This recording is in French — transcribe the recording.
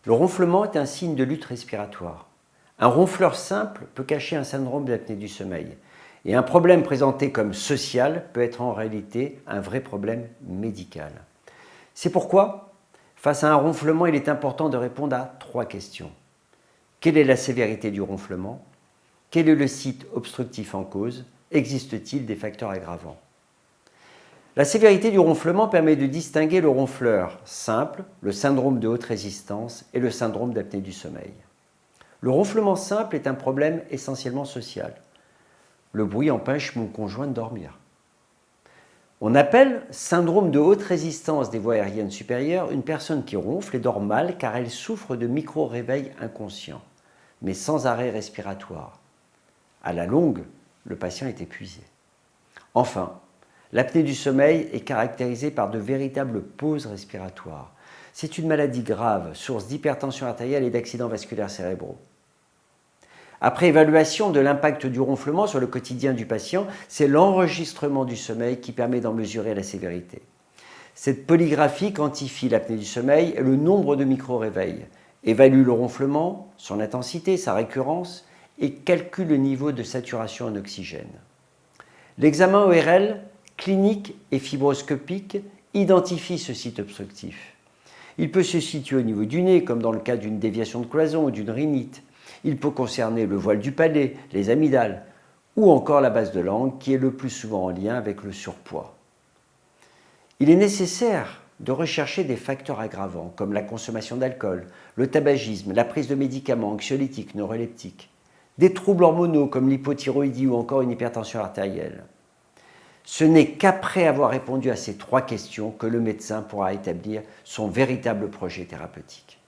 Le ronflement est un signe de lutte respiratoire. Un ronfleur simple peut cacher un syndrome d'apnée du sommeil. Et un problème présenté comme social peut être en réalité un vrai problème médical. C'est pourquoi, face à un ronflement, il est important de répondre à 3 questions. Quelle est la sévérité du ronflement? Quel est le site obstructif en cause? Existe-t-il des facteurs aggravants? La sévérité du ronflement permet de distinguer le ronfleur simple, le syndrome de haute résistance et le syndrome d'apnée du sommeil. Le ronflement simple est un problème essentiellement social. Le bruit empêche mon conjoint de dormir. On appelle syndrome de haute résistance des voies aériennes supérieures une personne qui ronfle et dort mal car elle souffre de micro-réveils inconscients, mais sans arrêt respiratoire. À la longue, le patient est épuisé. Enfin, l'apnée du sommeil est caractérisée par de véritables pauses respiratoires. C'est une maladie grave, source d'hypertension artérielle et d'accidents vasculaires cérébraux. Après évaluation de l'impact du ronflement sur le quotidien du patient, c'est l'enregistrement du sommeil qui permet d'en mesurer la sévérité. Cette polygraphie quantifie l'apnée du sommeil et le nombre de micro-réveils, évalue le ronflement, son intensité, sa récurrence et calcule le niveau de saturation en oxygène. L'examen ORL, clinique et fibroscopique, identifie ce site obstructif. Il peut se situer au niveau du nez, comme dans le cas d'une déviation de cloison ou d'une rhinite. Il peut concerner le voile du palais, les amygdales, ou encore la base de langue, qui est le plus souvent en lien avec le surpoids. Il est nécessaire de rechercher des facteurs aggravants, comme la consommation d'alcool, le tabagisme, la prise de médicaments anxiolytiques, neuroleptiques, des troubles hormonaux comme l'hypothyroïdie ou encore une hypertension artérielle. Ce n'est qu'après avoir répondu à ces 3 questions que le médecin pourra établir son véritable projet thérapeutique.